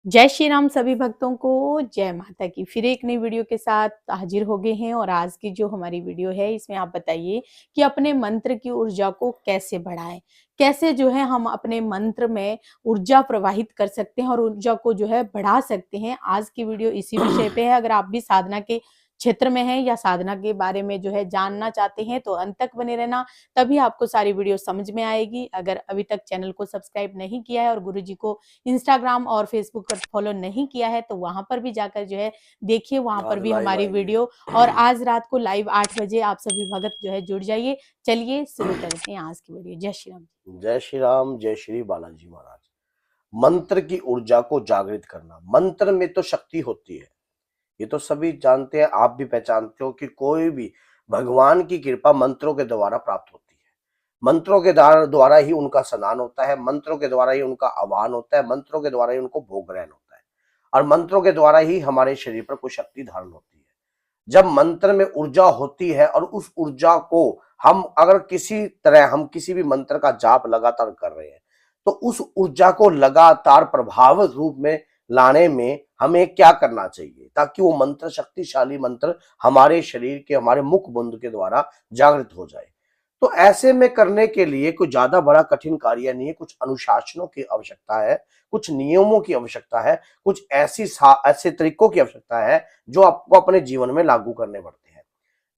जय श्री राम सभी भक्तों को, जय माता की। फिर एक नई वीडियो के साथ हाजिर हो गए हैं और आज की जो हमारी वीडियो है इसमें आप बताइए कि अपने मंत्र की ऊर्जा को कैसे बढ़ाएं। कैसे जो है हम अपने मंत्र में ऊर्जा प्रवाहित कर सकते हैं और ऊर्जा को जो है बढ़ा सकते हैं। आज की वीडियो इसी विषय पे है। अगर आप भी साधना के क्षेत्र में हैं या साधना के बारे में जो है जानना चाहते हैं तो अंत तक बने रहना, तभी आपको सारी वीडियो समझ में आएगी। अगर अभी तक चैनल को सब्सक्राइब नहीं किया है और गुरुजी को इंस्टाग्राम और फेसबुक पर फॉलो नहीं किया है तो वहां पर भी जाकर जो है देखिए, वहां पर आज भी लाइव हमारी आएंगे। वीडियो। और आज रात को लाइव 8 बजे आप सभी भगत जो है जुड़ जाइए। चलिए शुरू करते हैं आज की वीडियो। जय श्री राम। जय श्री राम, जय श्री बालाजी महाराज। मंत्र की ऊर्जा को जागृत करना, मंत्र में तो शक्ति होती है, ये तो सभी जानते हैं, आप भी पहचानते हो कि कोई भी भगवान की कृपा मंत्रों के द्वारा प्राप्त होती है। मंत्रों के द्वारा ही उनका स्नान होता है, मंत्रों के द्वारा ही उनका आह्वान होता है, मंत्रों के द्वारा ही उनको भोग ग्रहण होता है और मंत्रों के द्वारा ही हमारे शरीर पर कुछ शक्ति धारण होती है। जब मंत्र में ऊर्जा होती है और उस ऊर्जा को हम अगर किसी तरह हम किसी भी मंत्र का जाप लगातार कर रहे हैं तो उस ऊर्जा को लगातार प्रभावित रूप में लाने में हमें क्या करना चाहिए ताकि वो मंत्र, शक्तिशाली मंत्र हमारे शरीर के, हमारे मुख बंद के द्वारा जागृत हो जाए। तो ऐसे में करने के लिए कोई ज्यादा बड़ा कठिन कार्य नहीं है, कुछ अनुशासनों की आवश्यकता है, कुछ नियमों की आवश्यकता है, कुछ ऐसे तरीकों की आवश्यकता है जो आपको अपने जीवन में लागू करने पड़ते हैं।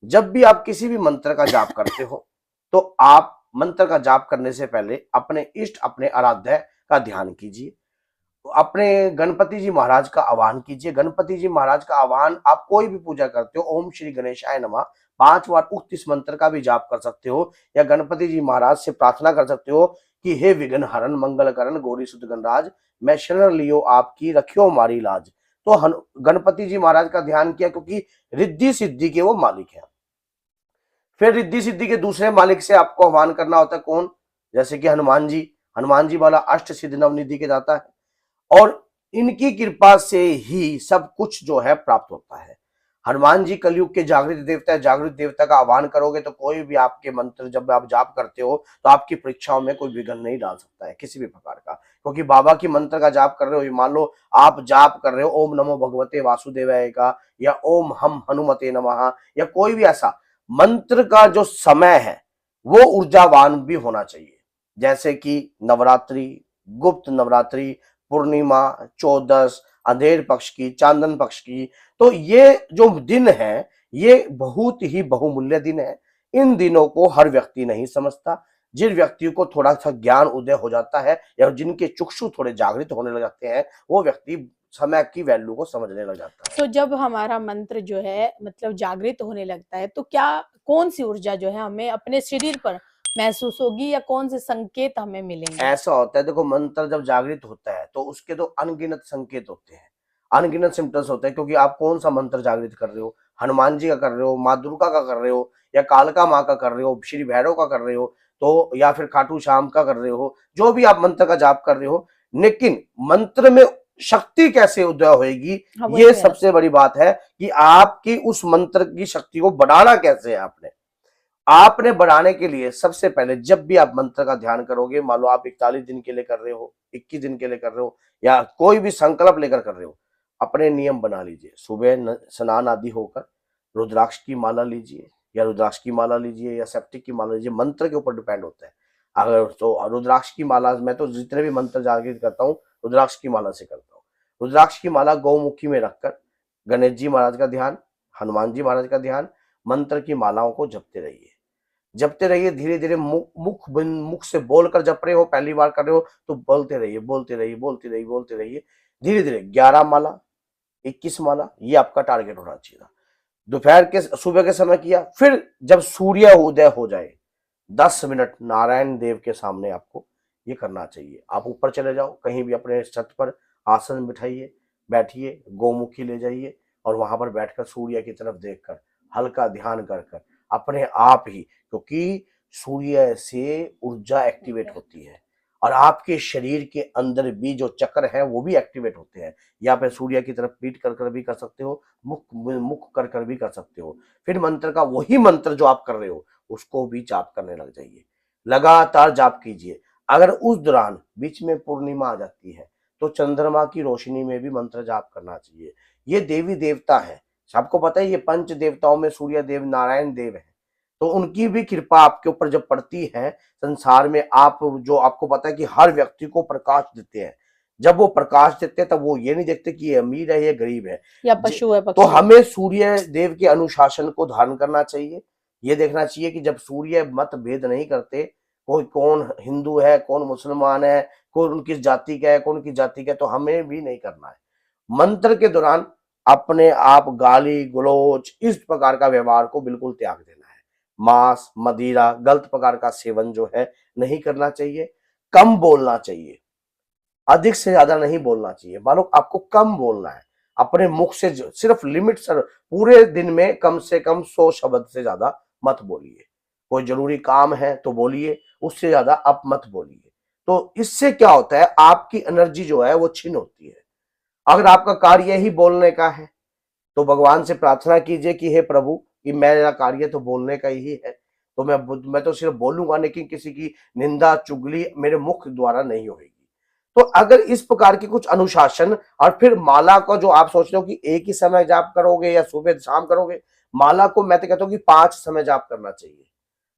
जब भी आप किसी भी मंत्र का जाप करते हो तो आप मंत्र का जाप करने से पहले अपने इष्ट, अपने आराध्य का ध्यान कीजिए, अपने गणपति जी महाराज का आह्वान कीजिए। गणपति जी महाराज का आह्वान आप कोई भी पूजा करते हो, ओम श्री गणेशाय नमः 5 बार उक्त इस मंत्र का भी जाप कर सकते हो या गणपति जी महाराज से प्रार्थना कर सकते हो कि हे विघ्न हरण मंगल करण गौरी सुत गणराज, मैं शरण लियो आपकी रखियो हमारी लाज। तो गणपति जी महाराज का ध्यान किया क्योंकि रिद्धि सिद्धि के वो मालिक हैं। फिर रिद्धि सिद्धि के दूसरे मालिक से आपको आह्वान करना होता है, कौन? जैसे कि हनुमान जी। हनुमान जी वाला अष्ट सिद्ध नवनिधि के दाता है और इनकी कृपा से ही सब कुछ जो है प्राप्त होता है। हनुमान जी कलयुग के जागृत देवता है, जागृत देवता का आह्वान करोगे तो कोई भी आपके मंत्र जब आप जाप करते हो तो आपकी परीक्षाओं में कोई विघ्न नहीं डाल सकता है किसी भी प्रकार का, क्योंकि बाबा की मंत्र का जाप कर रहे हो, मान लो आप जाप कर रहे हो ओम नमो भगवते वासुदेवाय का या ओम हम हनुमते नमः या कोई भी ऐसा मंत्र का जो समय है वो ऊर्जावान भी होना चाहिए। जैसे कि नवरात्रि, गुप्त नवरात्रि, पूर्णिमा, चौदस, अंधेर पक्ष की, चांदन पक्ष की, तो ये जो दिन है ये बहुत ही बहुमूल्य दिन है। इन दिनों को हर व्यक्ति नहीं समझता। जिन व्यक्तियों को थोड़ा सा ज्ञान उदय हो जाता है या जिनके चक्षु थोड़े जागृत होने लग जाते हैं वो व्यक्ति समय की वैल्यू को समझने लग जाता है। तो जब हमारा मंत्र जो है मतलब जागृत होने लगता है तो क्या कौन सी ऊर्जा जो है हमें अपने शरीर पर महसूस होगी या कौन से संकेत हमें मिलेंगे? ऐसा होता है, देखो मंत्र जब जागृत होता है तो उसके तो अनगिनत संकेत होते हैं, अनगिनत सिम्टम्स होते हैं, क्योंकि आप कौन सा मंत्र जागृत कर रहे हो, हनुमान जी का कर रहे हो, माँ दुर्गा का कर रहे हो या कालका माँ का कर रहे हो, श्री भैरव का कर रहे हो तो या फिर खाटू श्याम का कर रहे हो, जो भी आप मंत्र का जाप कर रहे हो, लेकिन मंत्र में शक्ति कैसे उदय होगी हाँ, ये वही सबसे बड़ी बात है कि आपकी उस मंत्र की शक्ति को बढ़ाना कैसे है। आपने बढ़ाने के लिए सबसे पहले जब भी आप मंत्र का ध्यान करोगे, मान लो आप 41 दिन के लिए कर रहे हो, 21 दिन के लिए कर रहे हो या कोई भी संकल्प लेकर कर रहे हो, अपने नियम बना लीजिए। सुबह स्नान आदि होकर रुद्राक्ष की माला लीजिए या रुद्राक्ष की माला लीजिए या सेप्टिक की माला लीजिए, मंत्र के ऊपर डिपेंड होता है। अगर तो रुद्राक्ष की माला, मैं तो जितने भी मंत्र जागृत करता हूँ रुद्राक्ष की माला से करता हूँ। रुद्राक्ष की माला गौमुखी में रखकर गणेश जी महाराज का ध्यान, हनुमान जी महाराज का ध्यान, मंत्र की मालाओं को जपते रहिए, जपते रहिए। धीरे धीरे मुख से बोलकर जप रहे हो, पहली बार कर रहे हो तो बोलते रहिए, बोलते रहिए, बोलते रहिए, बोलते रहिए। धीरे धीरे 11 माला, 21 माला, ये आपका टारगेट होना चाहिए। दोपहर के, सुबह के समय किया, फिर जब सूर्य उदय हो जाए 10 मिनट नारायण देव के सामने आपको ये करना चाहिए। आप ऊपर चले जाओ, कहीं भी अपने छत पर आसन बिठाइए, बैठिए, गौमुखी ले जाइए और वहां पर बैठकर सूर्य की तरफ देखकर हल्का ध्यान कर कर अपने आप ही, क्योंकि सूर्य से ऊर्जा एक्टिवेट होती है और आपके शरीर के अंदर भी जो चक्र है वो भी एक्टिवेट होते हैं। या फिर सूर्य की तरफ पीट कर कर भी कर सकते हो, मुख मुख कर कर भी कर सकते हो। फिर मंत्र का वही मंत्र जो आप कर रहे हो उसको भी जाप करने लग जाइए, लगातार जाप कीजिए। अगर उस दौरान बीच में पूर्णिमा आ जाती है तो चंद्रमा की रोशनी में भी मंत्र जाप करना चाहिए। ये देवी देवता है, सबको पता है ये पंच देवताओं में सूर्य देव नारायण देव है, तो उनकी भी कृपा आपके ऊपर जब पड़ती है संसार में, आप जो आपको पता है कि हर व्यक्ति को प्रकाश देते हैं, जब वो प्रकाश देते हैं तब वो ये नहीं देखते कि ये अमीर है ये गरीब है या पशु है तो पक्षी। हमें सूर्य देव के अनुशासन को धारण करना चाहिए। ये देखना चाहिए कि जब सूर्य मत भेद नहीं करते, कोई कौन हिंदू है कौन मुसलमान है, कौन उनकी जाति का है कौन की जाति का है, तो हमें भी नहीं करना है। मंत्र के दौरान अपने आप गाली गलौज इस प्रकार का व्यवहार को बिल्कुल त्याग देना है। मांस मदिरा गलत प्रकार का सेवन जो है नहीं करना चाहिए। कम बोलना चाहिए, अधिक से ज्यादा नहीं बोलना चाहिए। मानो आपको कम बोलना है, अपने मुख से सिर्फ लिमिट सर, पूरे दिन में कम से कम 100 शब्द से ज्यादा मत बोलिए। कोई जरूरी काम है तो बोलिए, उससे ज्यादा आप मत बोलिए। तो इससे क्या होता है, आपकी एनर्जी जो है वो छीन होती है। अगर आपका कार्य ही बोलने का है तो भगवान से प्रार्थना कीजिए कि हे प्रभु, कि मेरा कार्य तो बोलने का ही है, तो मैं तो सिर्फ बोलूंगा, लेकिन किसी की निंदा चुगली मेरे मुख द्वारा नहीं होगी। तो अगर इस प्रकार की कुछ अनुशासन, और फिर माला को जो आप सोच रहे हो कि एक ही समय जाप करोगे या सुबह शाम करोगे, माला को मैं तो कहता हूँ कि 5 समय जाप करना चाहिए,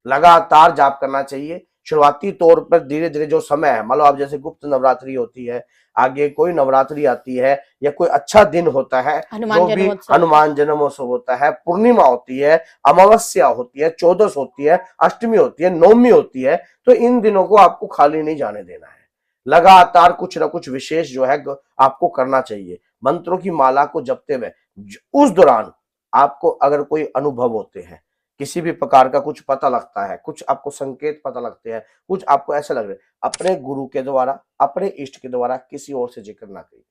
लगातार जाप करना चाहिए। शुरुआती तौर पर धीरे धीरे जो समय है, मान लो आप जैसे गुप्त नवरात्रि होती है, आगे कोई नवरात्रि आती है, या कोई अच्छा दिन होता है, हनुमान जो भी जन्मोत्सव। हनुमान जन्मोत्सव होता है, पूर्णिमा होती है, अमावस्या होती है, चौदस होती है, अष्टमी होती है, नवमी होती है, तो इन दिनों को आपको खाली नहीं जाने देना है। लगातार कुछ ना कुछ विशेष जो है आपको करना चाहिए। मंत्रों की माला को जपते हुए उस दौरान आपको अगर कोई अनुभव होते हैं, किसी भी प्रकार का कुछ पता लगता है, कुछ आपको संकेत पता लगते हैं, कुछ आपको ऐसा लग रहा है, अपने गुरु के द्वारा, अपने इष्ट के द्वारा किसी और से जिक्र ना करिए,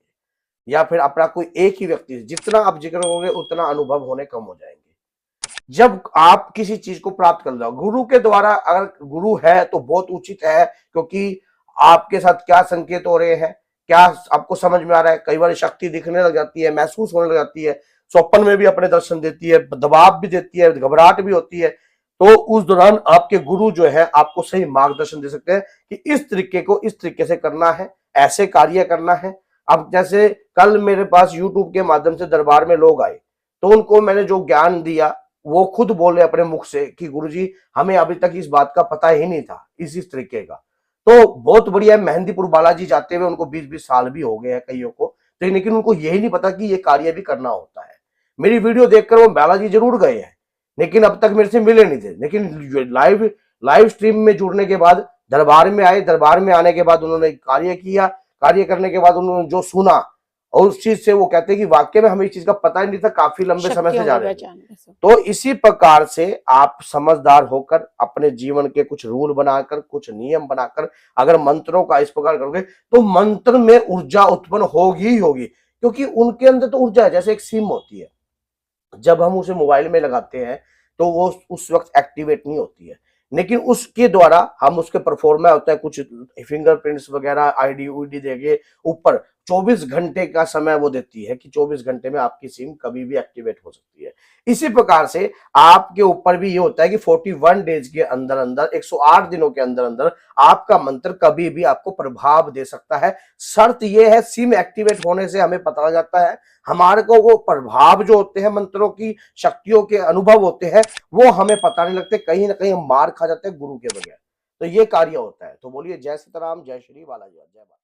या फिर अपना कोई एक ही व्यक्ति, जितना आप जिक्र करोगे उतना अनुभव होने कम हो जाएंगे। जब आप किसी चीज को प्राप्त कर लो गुरु के द्वारा, अगर गुरु है तो बहुत उचित है, क्योंकि आपके साथ क्या संकेत हो रहे हैं, क्या आपको समझ में आ रहा है। कई बार शक्ति दिखने लग जाती है, महसूस होने लग जाती है, स्वप्न में भी अपने दर्शन देती है, दबाव भी देती है, घबराहट भी होती है, तो उस दौरान आपके गुरु जो है आपको सही मार्गदर्शन दे सकते हैं कि इस तरीके को इस तरीके से करना है, ऐसे कार्य करना है। अब जैसे कल मेरे पास यूट्यूब के माध्यम से दरबार में लोग आए, तो उनको मैंने जो ज्ञान दिया वो खुद बोले अपने मुख से कि गुरुजी हमें अभी तक इस बात का पता ही नहीं था, इस तरीके का। तो बहुत बढ़िया है, मेहंदीपुर बालाजी जाते हुए उनको 20-20 साल भी हो गए हैं कईयों को, तो लेकिन उनको यही नहीं पता कि ये कार्य भी करना होता है। मेरी वीडियो देखकर वो बालाजी जरूर गए हैं, लेकिन अब तक मेरे से मिले नहीं थे, लेकिन लाइव स्ट्रीम में जुड़ने के बाद दरबार में आए, दरबार में आने के बाद उन्होंने कार्य किया, कार्य करने के बाद उन्होंने जो सुना, और उस चीज से वो कहते हैं कि वाकई में हमें इस चीज का पता ही नहीं था, काफी लंबे समय से जा रहे हैं। तो इसी प्रकार से आप समझदार होकर अपने जीवन के कुछ रूल बनाकर, कुछ नियम बनाकर अगर मंत्रों का इस प्रकार करोगे तो मंत्र में ऊर्जा उत्पन्न होगी ही होगी, क्योंकि उनके अंदर तो ऊर्जा है, जैसे एक सिम होती है, जब हम उसे मोबाइल में लगाते हैं तो वो उस वक्त एक्टिवेट नहीं होती है, लेकिन उसके द्वारा हम उसके परफॉर्मा होता है, कुछ फिंगरप्रिंट्स वगैरह आईडी उईडी देके ऊपर 24 घंटे का समय वो देती है कि 24 घंटे में आपकी सिम कभी भी एक्टिवेट हो सकती है। इसी प्रकार से आपके ऊपर भी ये होता है कि 41 डेज के अंदर अंदर, 108 दिनों के अंदर अंदर आपका मंत्र कभी भी आपको प्रभाव दे सकता है। शर्त यह है, सिम एक्टिवेट होने से हमें पता लग जाता है, हमारे को वो प्रभाव जो होते हैं मंत्रों की शक्तियों के अनुभव होते हैं वो हमें पता नहीं लगते, कहीं ना कहीं हम मार खा जाते हैं गुरु के बगैर। तो ये कार्य होता है। तो बोलिए जय सीताराम, जय श्री बालाजी, जय बाला।